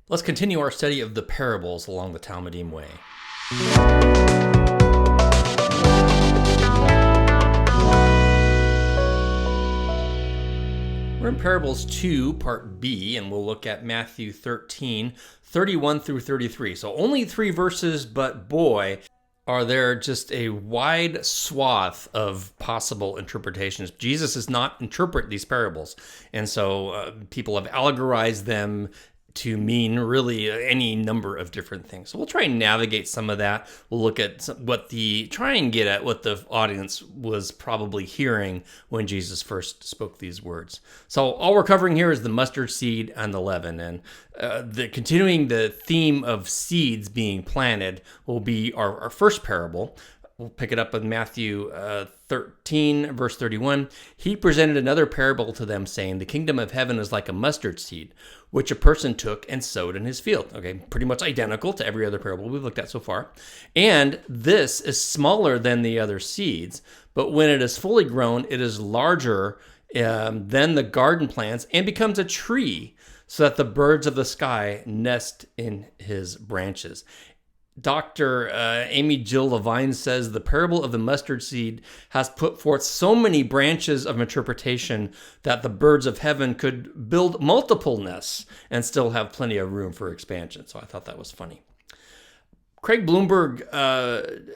Let's continue our study of the parables along the Talmidim way. We're in Parables 2, Part B, and we'll look at Matthew 13, 31 through 33. So only 3 verses, but boy, are there just a wide swath of possible interpretations. Jesus does not interpret these parables, and so people have allegorized them to mean really any number of different things. So we'll try and navigate some of that. We'll look at try and get at what the audience was probably hearing when Jesus first spoke these words. So all we're covering here is the mustard seed and the leaven, and continuing the theme of seeds being planted will be our first parable. We'll pick it up in Matthew 13, verse 31. He presented another parable to them, saying, "The kingdom of heaven is like a mustard seed, which a person took and sowed in his field." Okay, pretty much identical to every other parable we've looked at so far. "And this is smaller than the other seeds, but when it is fully grown, it is larger than the garden plants and becomes a tree, so that the birds of the sky nest in his branches." Dr. Amy Jill Levine says the parable of the mustard seed has put forth so many branches of interpretation that the birds of heaven could build multiple nests and still have plenty of room for expansion. So I thought that was funny. Craig Bloomberg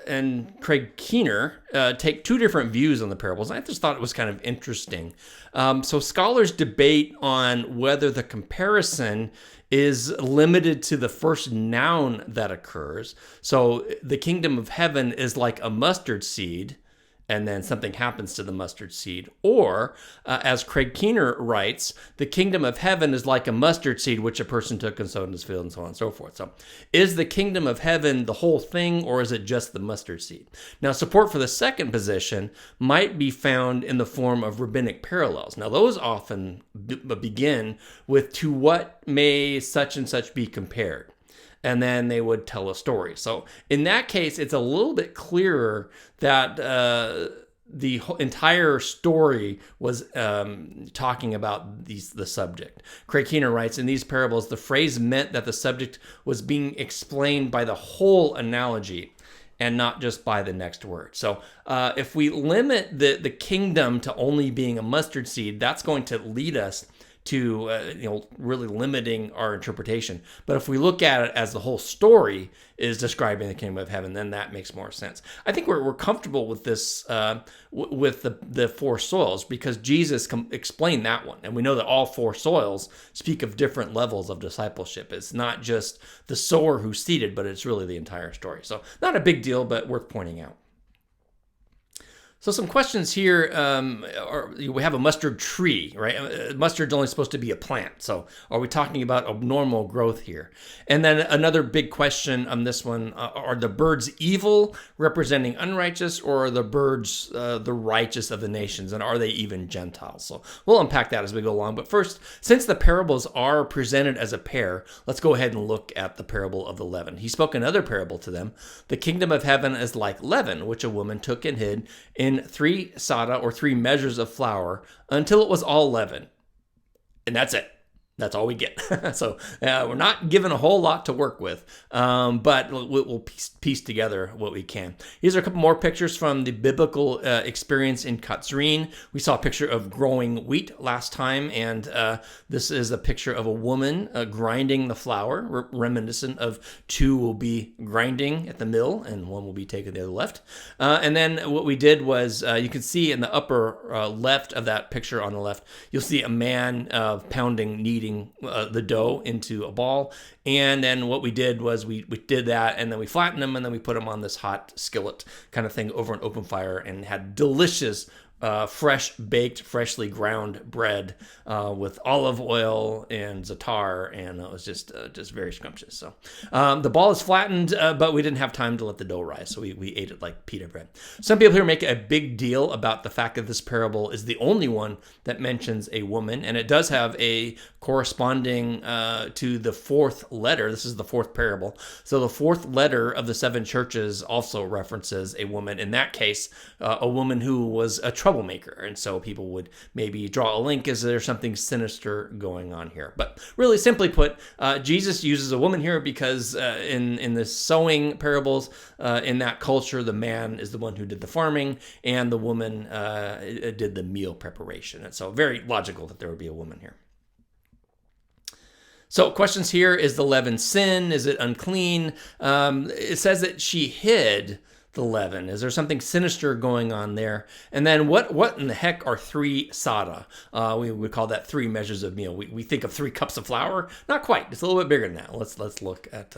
and Craig Keener take 2 different views on the parables. I just thought it was kind of interesting. So scholars debate on whether the comparison is limited to the first noun that occurs. So the kingdom of heaven is like a mustard seed, and then something happens to the mustard seed. Or, as Craig Keener writes, the kingdom of heaven is like a mustard seed which a person took and sowed in his field, and so on and so forth. So is the kingdom of heaven the whole thing, or is it just the mustard seed? Now, support for the second position might be found in the form of rabbinic parallels. Now, those often begin with, "To what may such and such be compared?" And then they would tell a story. So in that case, it's a little bit clearer that the entire story was talking about the subject. Craig Keener writes, "In these parables, the phrase meant that the subject was being explained by the whole analogy and not just by the next word." So if we limit the kingdom to only being a mustard seed, that's going to lead us to really limiting our interpretation. But if we look at it as the whole story is describing the kingdom of heaven, then that makes more sense. I think we're comfortable with this, with the 4 soils, because Jesus explained that one. And we know that all 4 soils speak of different levels of discipleship. It's not just the sower who's seeded, but it's really the entire story. So not a big deal, but worth pointing out. So some questions here. We have a mustard tree, right? Mustard's only supposed to be a plant. So are we talking about abnormal growth here? And then another big question on this one, are the birds evil, representing unrighteous, or are the birds the righteous of the nations? And are they even Gentiles? So we'll unpack that as we go along. But first, since the parables are presented as a pair, let's go ahead and look at the parable of the leaven. He spoke another parable to them. "The kingdom of heaven is like leaven, which a woman took and hid in 3 sada, or 3 measures of flour, until it was all leaven." And that's it. That's all we get. So we're not given a whole lot to work with, but we'll piece together what we can. These are a couple more pictures from the biblical experience in Katzrin. We saw a picture of growing wheat last time, and this is a picture of a woman grinding the flour, reminiscent of 2 will be grinding at the mill, and 1 will be taken to the left. And then what we did was, you can see in the upper left of that picture on the left, you'll see a man kneading the dough into a ball. And then what we did was we did that, and then we flattened them, and then we put them on this hot skillet kind of thing over an open fire, and had delicious fresh baked, freshly ground bread with olive oil and za'atar, and it was just very scrumptious. So the ball is flattened, but we didn't have time to let the dough rise, so we ate it like pita bread. Some people here make a big deal about the fact that this parable is the only one that mentions a woman, and it does have a corresponding to the 4th letter. This is the 4th parable. So the 4th letter of the 7 churches also references a woman. In that case, a woman who was a troublemaker. And so people would maybe draw a link, is there something sinister going on here? But really simply put, Jesus uses a woman here because in the sowing parables, in that culture, the man is the one who did the farming and the woman did the meal preparation. And so very logical that there would be a woman here. So questions here, is the leaven sin? Is it unclean? It says that she hid the leaven. Is there something sinister going on there? And then what in the heck are 3 sada? We would call that 3 measures of meal. We think of 3 cups of flour. Not quite. It's a little bit bigger than that. Let's look at,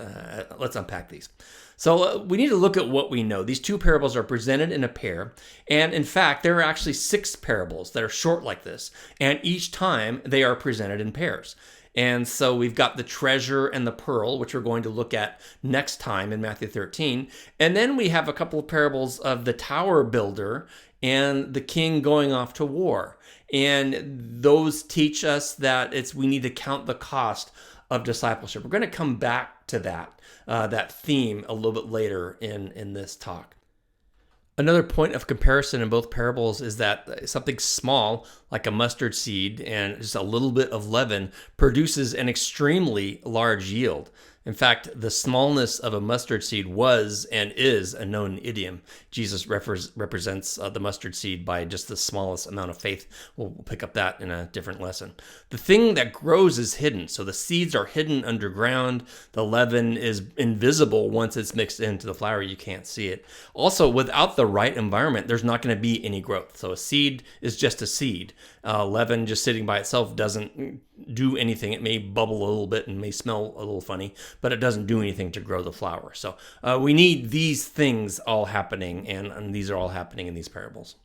let's unpack these. So we need to look at what we know. These 2 parables are presented in a pair. And in fact, there are actually 6 parables that are short like this. And each time they are presented in pairs. And so we've got the treasure and the pearl, which we're going to look at next time in Matthew 13. And then we have a couple of parables of the tower builder and the king going off to war. And those teach us that we need to count the cost of discipleship. We're going to come back to that theme a little bit later in this talk. Another point of comparison in both parables is that something small, like a mustard seed and just a little bit of leaven, produces an extremely large yield. In fact, the smallness of a mustard seed was and is a known idiom. Jesus represents the mustard seed by just the smallest amount of faith. We'll pick up that in a different lesson. The thing that grows is hidden. So the seeds are hidden underground. The leaven is invisible once it's mixed into the flour. You can't see it. Also, without the right environment, there's not going to be any growth. So a seed is just a seed. Leaven just sitting by itself doesn't do anything. It may bubble a little bit and may smell a little funny, but it doesn't do anything to grow the flour. So we need these things all happening, and these are all happening in these parables.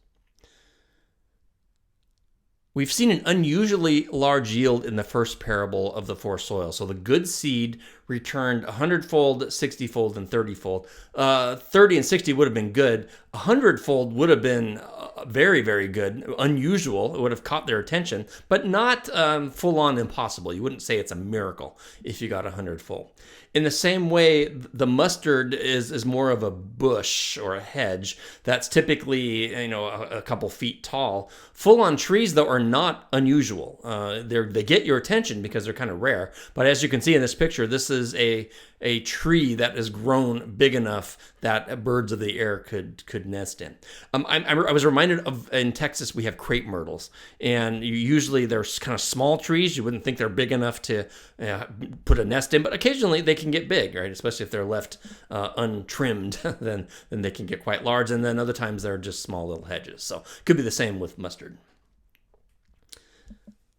We've seen an unusually large yield in the first parable of the 4 soils. So the good seed returned 100-fold, 60-fold, and 30-fold. 30 and 60 would have been good. 100-fold would have been very, very good, unusual. It would have caught their attention, but not full-on impossible. You wouldn't say it's a miracle if you got 100-fold. In the same way, the mustard is more of a bush or a hedge that's typically a couple feet tall. Full-on trees, though, are not unusual. They get your attention because they're kind of rare. But as you can see in this picture, this is a tree that has grown big enough that birds of the air could nest in. I was reminded of, in Texas, we have crepe myrtles. And usually they're kind of small trees. You wouldn't think they're big enough to put a nest in, but occasionally they can get big, right? Especially if they're left untrimmed, then they can get quite large. And then other times they're just small little hedges. So it could be the same with mustard.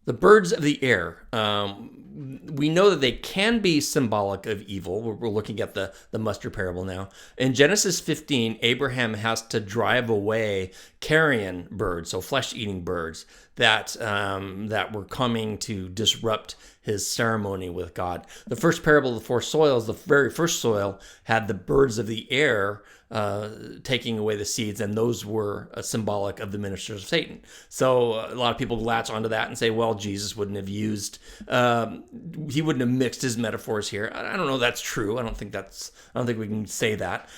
The birds of the air, we know that they can be symbolic of evil. We're looking at the mustard parable now. In Genesis 15, Abraham has to drive away carrion birds, so flesh-eating birds, that were coming to disrupt his ceremony with God. The first parable of the 4 soils, the very first soil, had the birds of the air taking away the seeds, and those were symbolic of the ministers of Satan. So a lot of people latch onto that and say, well, Jesus wouldn't have he wouldn't have mixed his metaphors here. I don't know if that's true. I don't think we can say that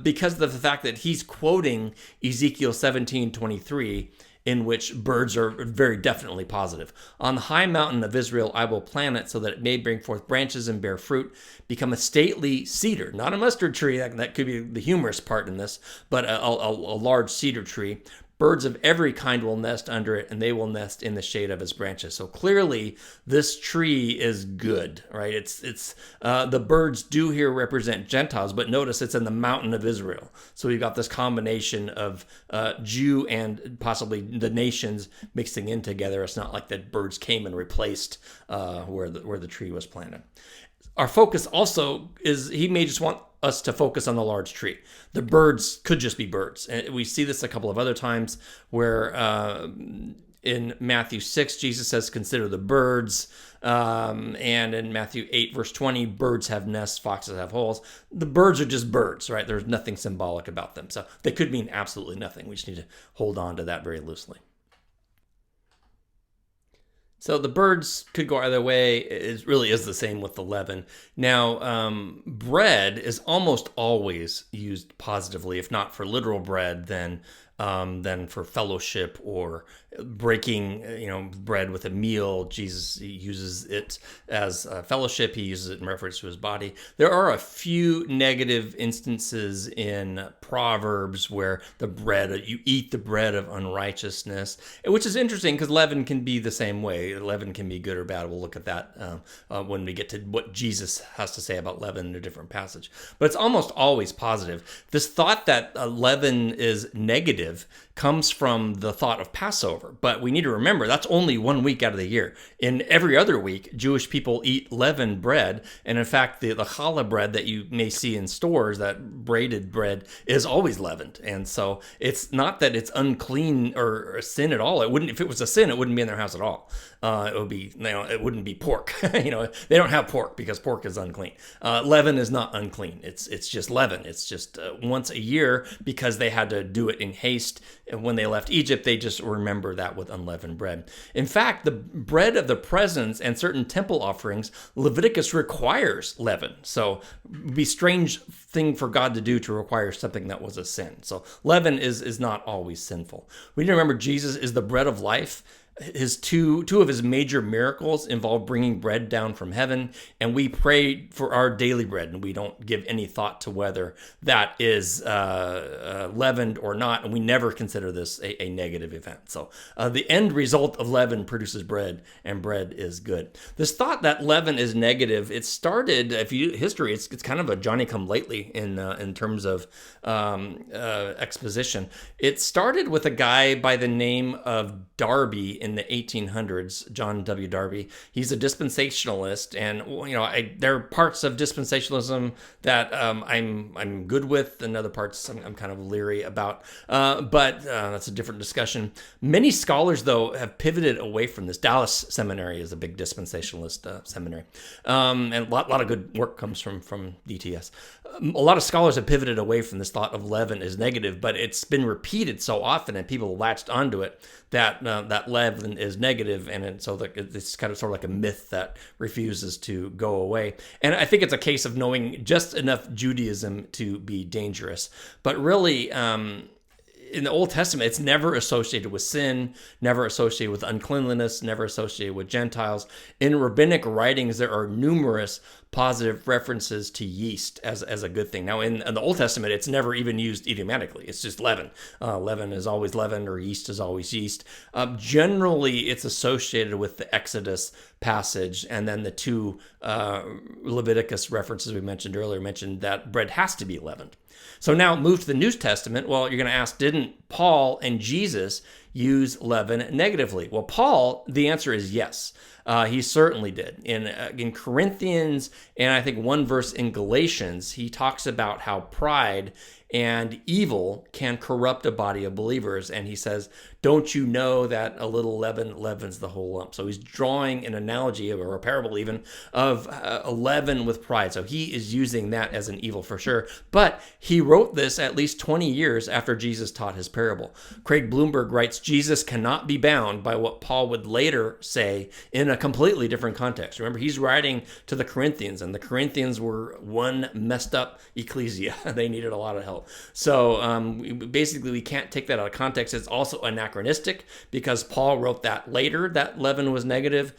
because of the fact that he's quoting Ezekiel 17:23, in which birds are very definitely positive. On the high mountain of Israel, I will plant it so that it may bring forth branches and bear fruit, become a stately cedar, not a mustard tree. That could be the humorous part in this, but a large cedar tree. Birds of every kind will nest under it, and they will nest in the shade of its branches. So clearly, this tree is good, right? It's the birds do here represent Gentiles, but notice it's in the mountain of Israel. So we've got this combination of Jew and possibly the nations mixing in together. It's not like the birds came and replaced where the tree was planted. Our focus also is, he may just want us to focus on the large tree. The birds could just be birds. And we see this a couple of other times where in Matthew 6, Jesus says, consider the birds. And in Matthew 8, verse 20, birds have nests, foxes have holes. The birds are just birds, right? There's nothing symbolic about them. So they could mean absolutely nothing. We just need to hold on to that very loosely. So the birds could go either way. It really is the same with the leaven. Now, bread is almost always used positively. If not for literal bread, then than for fellowship or breaking, bread with a meal. Jesus uses it as fellowship. He uses it in reference to his body. There are a few negative instances in Proverbs where you eat the bread of unrighteousness, which is interesting because leaven can be the same way. Leaven can be good or bad. We'll look at that when we get to what Jesus has to say about leaven in a different passage. But it's almost always positive. This thought that leaven is negative comes from the thought of Passover. But we need to remember that's only 1 week out of the year. In every other week, Jewish people eat leavened bread. And in fact, the challah bread that you may see in stores, that braided bread, is always leavened. And so it's not that it's unclean or a sin at all. It wouldn't, if it was a sin, it wouldn't be in their house at all. It would be, it wouldn't be pork. They don't have pork because pork is unclean. Leaven is not unclean. It's just leaven. It's just once a year because they had to do it in haste. And when they left Egypt, they just remember that with unleavened bread. In fact, the bread of the presence and certain temple offerings, Leviticus requires leaven. So it would be a strange thing for God to do to require something that was a sin. So leaven is not always sinful. We need to remember Jesus is the bread of life. His two of his major miracles involve bringing bread down from heaven, and we pray for our daily bread, and we don't give any thought to whether that is leavened or not, and we never consider this a negative event. So the end result of leaven produces bread, and bread is good. This thought that leaven is negative, it started, history, it's kind of a Johnny-come-lately in terms of exposition. It started with a guy by the name of Darby in the 1800s, John W. Darby. He's a dispensationalist, and there are parts of dispensationalism that I'm good with, and other parts I'm kind of leery about. But that's a different discussion. Many scholars, though, have pivoted away from this. Dallas Seminary is a big dispensationalist seminary, and a lot of good work comes from DTS. A lot of scholars have pivoted away from this thought of leaven as negative, but it's been repeated so often, and people latched onto it that leaven is negative, and it's kind of sort of like a myth that refuses to go away. And I think it's a case of knowing just enough Judaism to be dangerous, but really. In the Old Testament, it's never associated with sin, never associated with uncleanliness, never associated with Gentiles. In rabbinic writings, there are numerous positive references to yeast as a good thing. Now, in the Old Testament, it's never even used idiomatically. It's just leaven. Leaven is always leaven, or yeast is always yeast. Generally, it's associated with the Exodus passage, and then the two Leviticus references we mentioned earlier mentioned that bread has to be leavened. So now move to the New Testament. Well, you're going to ask, didn't Paul and Jesus use leaven negatively? Well, Paul, the answer is yes. He certainly did. In Corinthians, and I think one verse in Galatians, he talks about how pride and evil can corrupt a body of believers. And he says, don't you know that a little leaven leavens the whole lump? So he's drawing an analogy, or a parable even, of a leaven with pride. So he is using that as an evil for sure. But he wrote this at least 20 years after Jesus taught his parable. Craig Bloomberg writes, Jesus cannot be bound by what Paul would later say in a completely different context. Remember, he's writing to the Corinthians, and the Corinthians were one messed up ecclesia. They needed a lot of help. So basically, we can't take that out of context. It's also anachronistic because Paul wrote that later, that leaven was negative.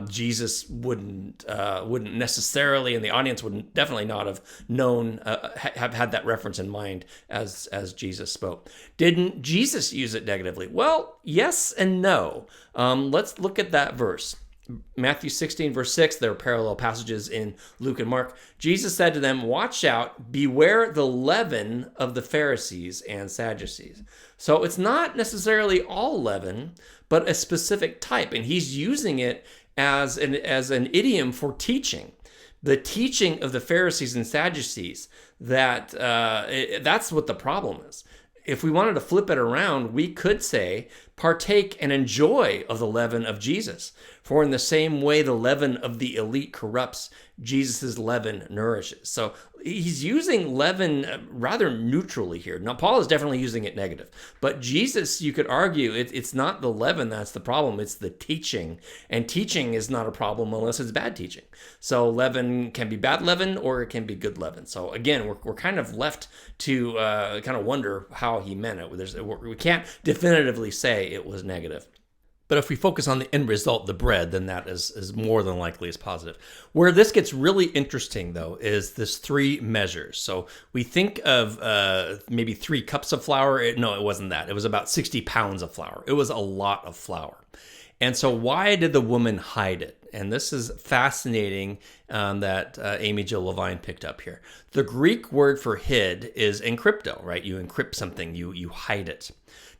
Jesus wouldn't necessarily, and the audience would definitely not have known, have had that reference in mind as Jesus spoke. Didn't Jesus use it negatively? Well, yes and no. Let's look at that verse. Matthew 16, verse 6, there are parallel passages in Luke and Mark. Jesus said to them, watch out, beware the leaven of the Pharisees and Sadducees. So it's not necessarily all leaven, but a specific type. And he's using it as an idiom for teaching. The teaching of the Pharisees and Sadducees, that's what the problem is. If we wanted to flip it around, we could say partake and enjoy of the leaven of Jesus. For in the same way the leaven of the elite corrupts, Jesus' leaven nourishes. So he's using leaven rather neutrally here. Now, Paul is definitely using it negative. But Jesus, you could argue, it's not the leaven that's the problem. It's the teaching. And teaching is not a problem unless it's bad teaching. So leaven can be bad leaven or it can be good leaven. So again, we're kind of left to kind of wonder how he meant it. We can't definitively say it was negative. But if we focus on the end result, the bread, then that is more than likely is positive. Where this gets really interesting, though, is this 3 measures. So we think of maybe 3 cups of flour. No, it wasn't that. It was about 60 pounds of flour. It was a lot of flour. And so why did the woman hide it? And this is fascinating that Amy Jill Levine picked up here. The Greek word for hid is encrypto, right? You encrypt something, you hide it.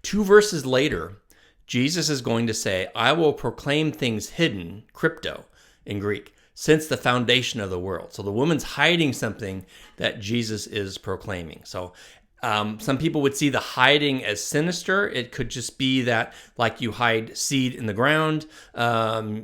2 verses later, Jesus is going to say, I will proclaim things hidden, crypto in Greek, since the foundation of the world. So the woman's hiding something that Jesus is proclaiming. So some people would see the hiding as sinister. It could just be that, like you hide seed in the ground,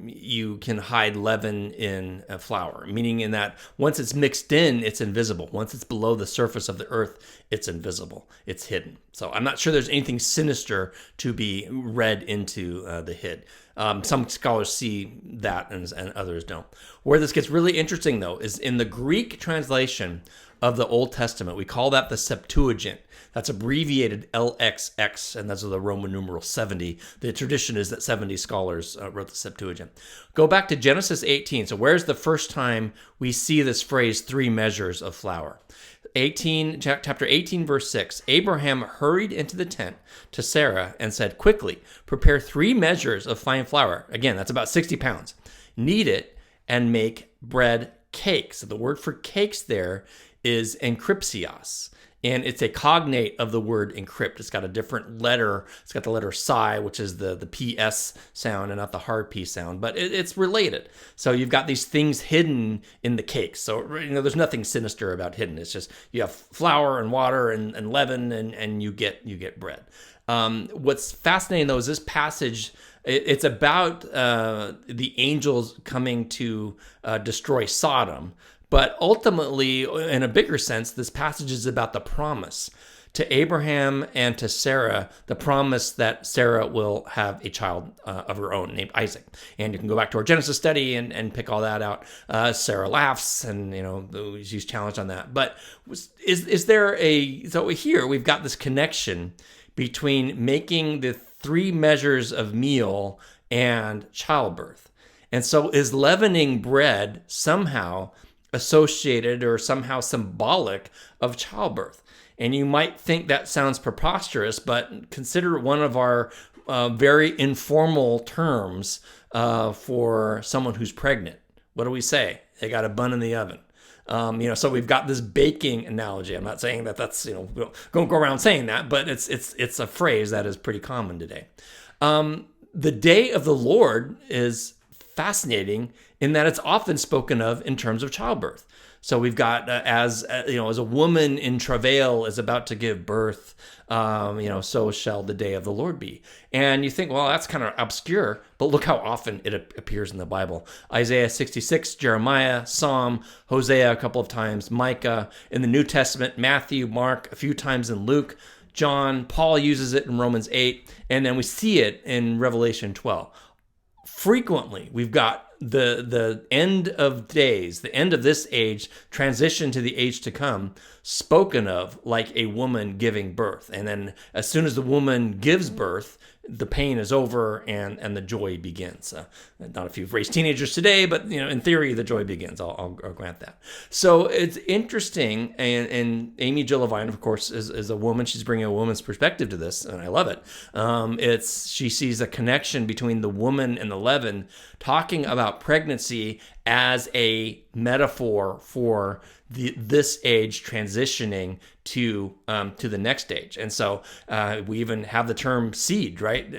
you can hide leaven in flour, meaning in that once it's mixed in, it's invisible. Once it's below the surface of the earth, it's invisible. It's hidden. So I'm not sure there's anything sinister to be read into the hid. Some scholars see that and others don't. Where this gets really interesting, though, is in the Greek translation of the Old Testament. We call that the Septuagint. That's abbreviated LXX, and that's the Roman numeral 70. The tradition is that 70 scholars wrote the Septuagint. Go back to Genesis 18. So where's the first time we see this phrase, 3 measures of flour? Chapter 18, verse 6. Abraham hurried into the tent to Sarah and said, quickly, prepare 3 measures of fine flour. Again, that's about 60 pounds. Knead it and make bread cakes. So the word for cakes there is enkrypsios, and it's a cognate of the word encrypt. It's got a different letter. It's got the letter psi, which is the PS sound and not the hard P sound, but it's related. So you've got these things hidden in the cake. So there's nothing sinister about hidden. It's just you have flour and water and leaven, and you get bread. What's fascinating, though, is this passage. It's about the angels coming to destroy Sodom. But ultimately, in a bigger sense, this passage is about the promise to Abraham and to Sarah, the promise that Sarah will have a child of her own named Isaac. And you can go back to our Genesis study and pick all that out. Sarah laughs, and she's challenged on that. But is there so here we've got this connection between making the 3 measures of meal and childbirth. And so is leavening bread somehow associated or somehow symbolic of childbirth? And you might think that sounds preposterous, but consider one of our very informal terms for someone who's pregnant. What do we say? They got a bun in the oven. So we've got this baking analogy. I'm not saying that that's, don't go around saying that, but it's a phrase that is pretty common today. The day of the Lord is fascinating in that it's often spoken of in terms of childbirth. So we've got as a woman in travail is about to give birth, so shall the day of the Lord be. And you think, well, that's kind of obscure, but look how often it appears in the Bible. Isaiah 66, Jeremiah, Psalm, Hosea a couple of times, Micah, in the New Testament, Matthew, Mark, a few times in Luke, John, Paul uses it in Romans 8, and then we see it in Revelation 12. Frequently, we've got the end of days, the end of this age, transition to the age to come, spoken of like a woman giving birth. And then as soon as the woman gives birth, the pain is over and the joy begins. Not if you've raised teenagers today, but in theory, the joy begins. I'll grant that. So it's interesting, and Amy Jill Levine, of course, is a woman. She's bringing a woman's perspective to this, and I love it. She sees a connection between the woman and the leaven talking about pregnancy as a metaphor for this age transitioning to the next age. And so we even have the term seed, right?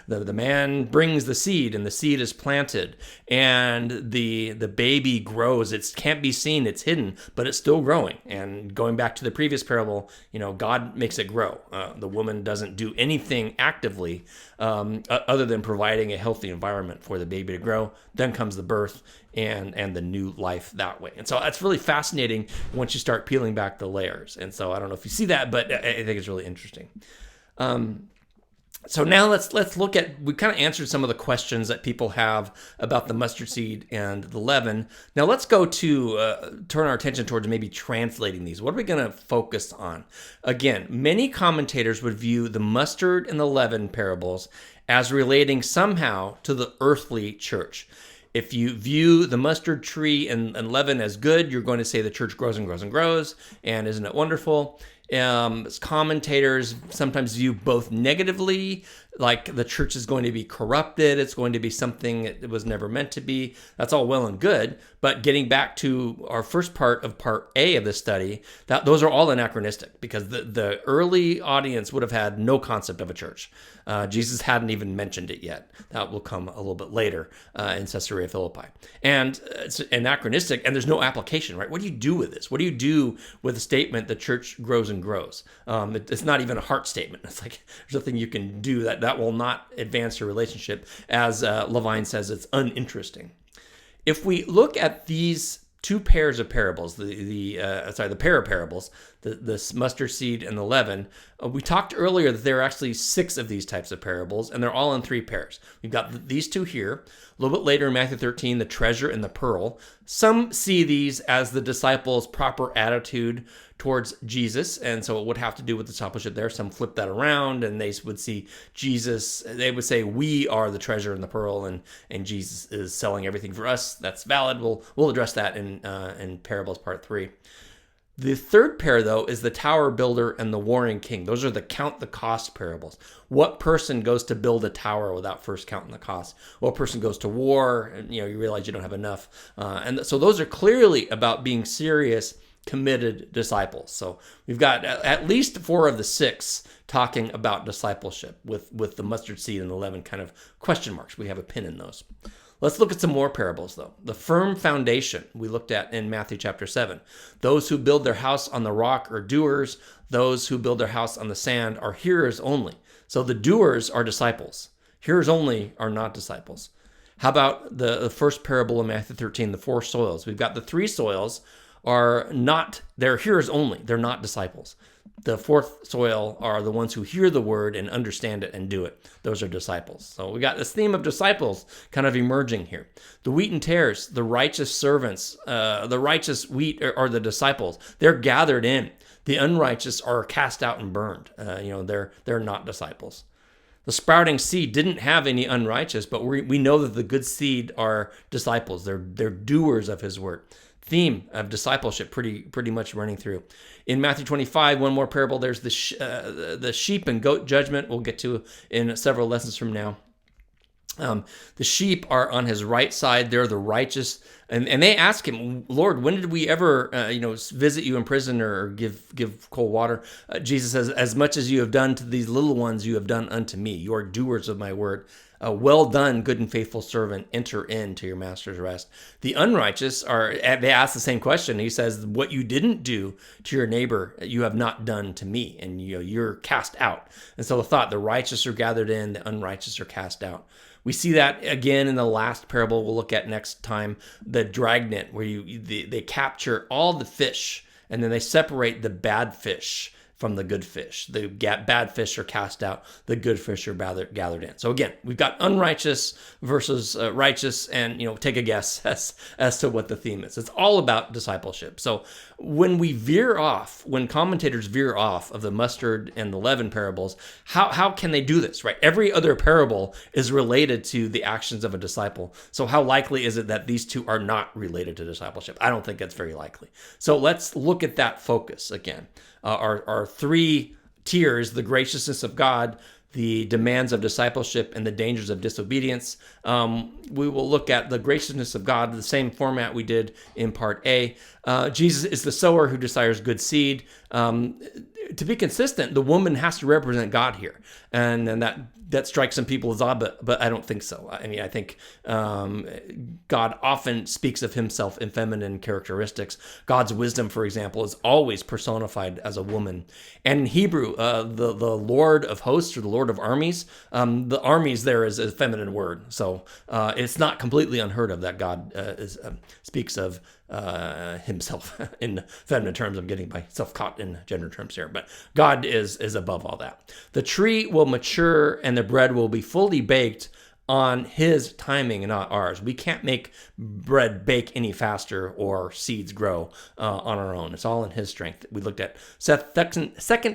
The man brings the seed, and the seed is planted, and the baby grows. It can't be seen, it's hidden, but it's still growing. And going back to the previous parable, God makes it grow. The woman doesn't do anything actively other than providing a healthy environment for the baby to grow. Then comes the birth and the new life that way. And so that's really fascinating once you start peeling back the layers. And so I don't know if you see that, but I think it's really interesting. So now let's look at, we kind of answered some of the questions that people have about the mustard seed and the leaven. Now let's go to turn our attention towards maybe translating these. What are we going to focus on? Again, many commentators would view the mustard and the leaven parables as relating somehow to the earthly church. If you view the mustard tree and leaven as good, you're going to say the church grows and grows and grows, and isn't it wonderful? Commentators sometimes view both negatively, like the church is going to be corrupted, it's going to be something it was never meant to be. That's all well and good, but getting back to our first part of part A of this study, those are all anachronistic, because the early audience would have had no concept of a church. Jesus hadn't even mentioned it yet. That will come a little bit later in Caesarea Philippi. And it's anachronistic, and there's no application, right? What do you do with this? What do you do with the statement, the church grows and grows? It's not even a heart statement. It's like there's nothing you can do that will not advance your relationship. As Leaven says, it's uninteresting. If we look at these two pairs of parables, the pair of parables, this mustard seed and the leaven, we talked earlier that there are actually 6 of these types of parables, and they're all in 3 pairs. We've got these 2 here. A little bit later in Matthew 13, the treasure and the pearl. Some see these as the disciples' proper attitude towards Jesus, and so it would have to do with discipleship there. Some flip that around, and they would see Jesus, they would say, we are the treasure and the pearl, and Jesus is selling everything for us. That's valid. We'll address that in Parables Part 3. The third pair, though, is the tower builder and the warring king. Those are the count the cost parables. What person goes to build a tower without first counting the cost? What person goes to war and you realize you don't have enough? And so those are clearly about being serious, committed disciples. So we've got at least 4 of the 6 talking about discipleship with the mustard seed and the leaven kind of question marks. We have a pin in those. Let's look at some more parables, though. The firm foundation we looked at in Matthew chapter 7. Those who build their house on the rock are doers. Those who build their house on the sand are hearers only. So the doers are disciples. Hearers only are not disciples. How about the first parable of Matthew 13, the 4 soils? We've got the 3 soils they're hearers only. They're not disciples. The 4th soil are the ones who hear the word and understand it and do it. Those are disciples. So we got this theme of disciples kind of emerging here. The wheat and tares, the righteous servants, the righteous wheat are the disciples. They're gathered in. The unrighteous are cast out and burned. They're not disciples. The sprouting seed didn't have any unrighteous, but we know that the good seed are disciples. They're doers of his word. Theme of discipleship pretty much running through. In Matthew 25, one more parable, there's the sheep and goat judgment we'll get to in several lessons from now. The sheep are on his right side. They're the righteous. And they ask him, Lord, when did we ever visit you in prison or give cold water? Jesus says, as much as you have done to these little ones, you have done unto me. You are doers of my word. Well done, good and faithful servant. Enter into your master's rest. The unrighteous they ask the same question. He says, what you didn't do to your neighbor, you have not done to me. And you're cast out. And so the righteous are gathered in, the unrighteous are cast out. We see that again in the last parable we'll look at next time, the dragnet, where they capture all the fish and then they separate the bad fish from the good fish. The bad fish are cast out. The good fish are gathered in. So again, we've got unrighteous versus righteous, and take a guess as to what the theme is. It's all about discipleship. So when commentators veer off of the mustard and the leaven parables, how can they do this, right? Every other parable is related to the actions of a disciple. So how likely is it that these 2 are not related to discipleship? I don't think that's very likely. So let's look at that focus again. Our 3 tiers, the graciousness of God, the demands of discipleship and the dangers of disobedience. We will look at the graciousness of God, the same format we did in part A. Jesus is the sower who desires good seed. To be consistent, the woman has to represent God here, and that strikes some people as odd, but I don't think so. I mean, I think God often speaks of himself in feminine characteristics. God's wisdom, for example, is always personified as a woman. And in Hebrew, the Lord of hosts, or the Lord of armies, the armies there is a feminine word. So it's not completely unheard of that God speaks of himself in feminine terms. I'm getting myself caught in gender terms here, but God is above all that. The tree will mature and the bread will be fully baked on his timing and not ours. We can't make bread bake any faster or seeds grow on our own. It's all in his strength. We looked at 2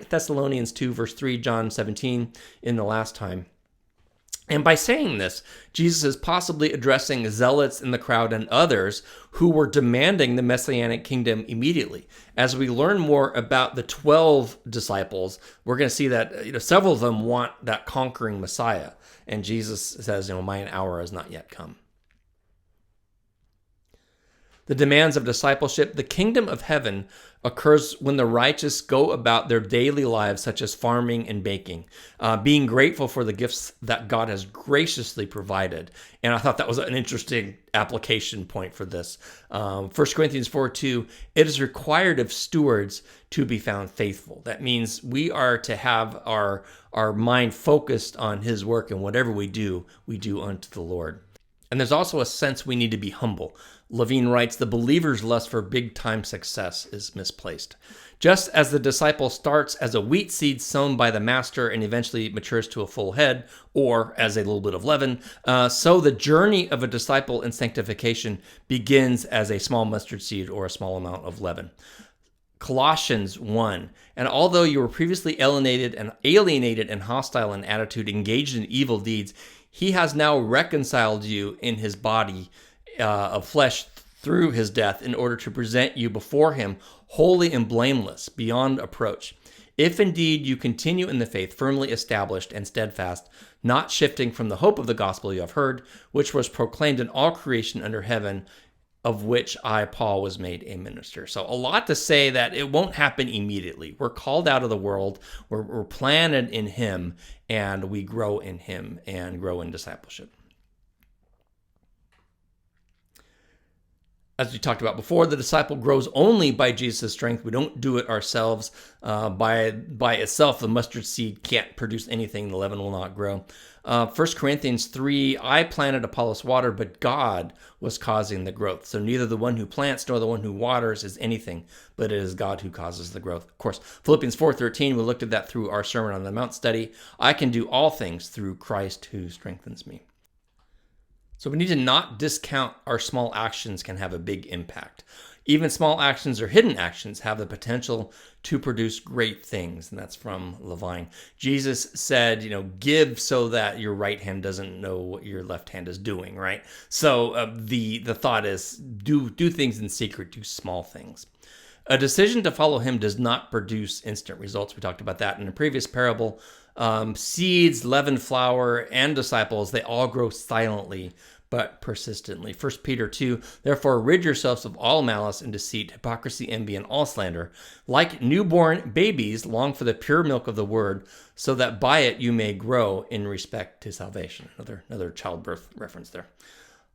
Thessalonians 2 verse 3, John 17 in the last time. And by saying this, Jesus is possibly addressing zealots in the crowd and others who were demanding the Messianic kingdom immediately. As we learn more about the 12 disciples, we're going to see that several of them want that conquering Messiah. And Jesus says, mine hour has not yet come. The demands of discipleship. The kingdom of heaven occurs when the righteous go about their daily lives, such as farming and baking, being grateful for the gifts that God has graciously provided. And I thought that was an interesting application point for this. 1 Corinthians 4:2, it is required of stewards to be found faithful. That means we are to have our mind focused on his work, and whatever we do unto the Lord. And there's also a sense we need to be humble. Leaven writes, the believer's lust for big-time success is misplaced. Just as the disciple starts as a wheat seed sown by the master and eventually matures to a full head, or as a little bit of leaven, so the journey of a disciple in sanctification begins as a small mustard seed or a small amount of leaven. Colossians 1, and although you were previously alienated and hostile in attitude, engaged in evil deeds, he has now reconciled you in his body of flesh through his death in order to present you before him holy and blameless beyond approach. If indeed you continue in the faith, firmly established and steadfast, not shifting from the hope of the gospel you have heard, which was proclaimed in all creation under heaven, of which I, Paul, was made a minister. So a lot to say that it won't happen immediately. We're called out of the world, we're planted in him, and we grow in him and grow in discipleship. As we talked about before, the disciple grows only by Jesus' strength. We don't do it ourselves. By itself, the mustard seed can't produce anything. The leaven will not grow. 1 Corinthians 3, I planted, Apollos watered, but God was causing the growth. So neither the one who plants nor the one who waters is anything, but it is God who causes the growth. Of course, Philippians 4:13, we looked at that through our Sermon on the Mount study. I can do all things through Christ who strengthens me. So we need to not discount our small actions can have a big impact. Even small actions or hidden actions have the potential to produce great things. And that's from Leaven. Jesus said, give so that your right hand doesn't know what your left hand is doing, right? So the thought is do things in secret, do small things. A decision to follow him does not produce instant results. We talked about that in a previous parable. Seeds, leavened flour, and disciples, they all grow silently but persistently. 1 Peter 2, therefore rid yourselves of all malice and deceit, hypocrisy, envy, and all slander. Like newborn babies, long for the pure milk of the word, so that by it you may grow in respect to salvation. Another childbirth reference there.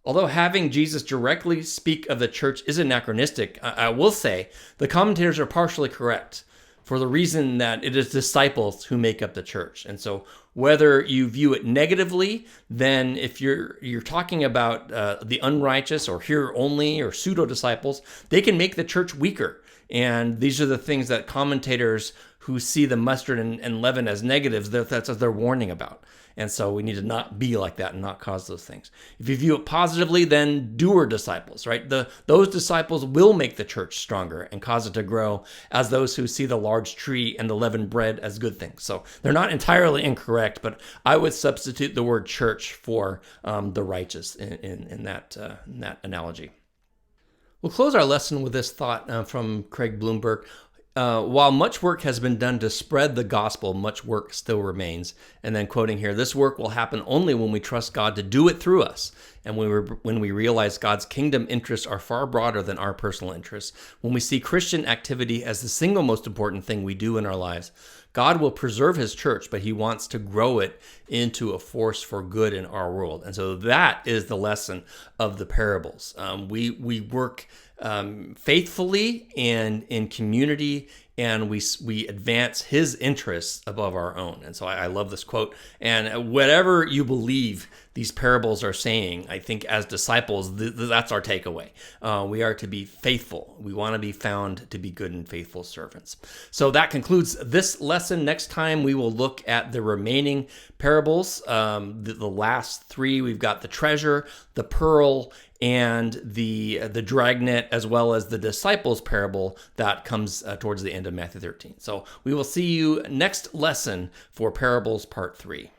Although having Jesus directly speak of the church is anachronistic, I will say the commentators are partially correct, for the reason that it is disciples who make up the church. And so whether you view it negatively, then if you're talking about the unrighteous or hearer only or pseudo-disciples, they can make the church weaker. And these are the things that commentators who see the mustard and leaven as negatives, that's what they're warning about. And so we need to not be like that and not cause those things. If you view it positively, then doer disciples, right? Those disciples will make the church stronger and cause it to grow as those who see the large tree and the leavened bread as good things. So they're not entirely incorrect, but I would substitute the word church for the righteous in that analogy. We'll close our lesson with this thought from Craig Bloomberg. while much work has been done to spread the gospel, much work still remains. And then quoting here, this work will happen only when we trust God to do it through us. And when we realize God's kingdom interests are far broader than our personal interests. When we see Christian activity as the single most important thing we do in our lives, God will preserve his church, but he wants to grow it into a force for good in our world. And so that is the lesson of the parables. We work faithfully and in community, and we advance his interests above our own. And so I love this quote. And whatever you believe these parables are saying, I think as disciples, that's our takeaway. We are to be faithful. We want to be found to be good and faithful servants. So that concludes this lesson. Next time we will look at the remaining parables. The last three, we've got the treasure, the pearl, and the dragnet, as well as the disciples parable that comes towards the end of Matthew 13. So we will see you next lesson for parables part 3.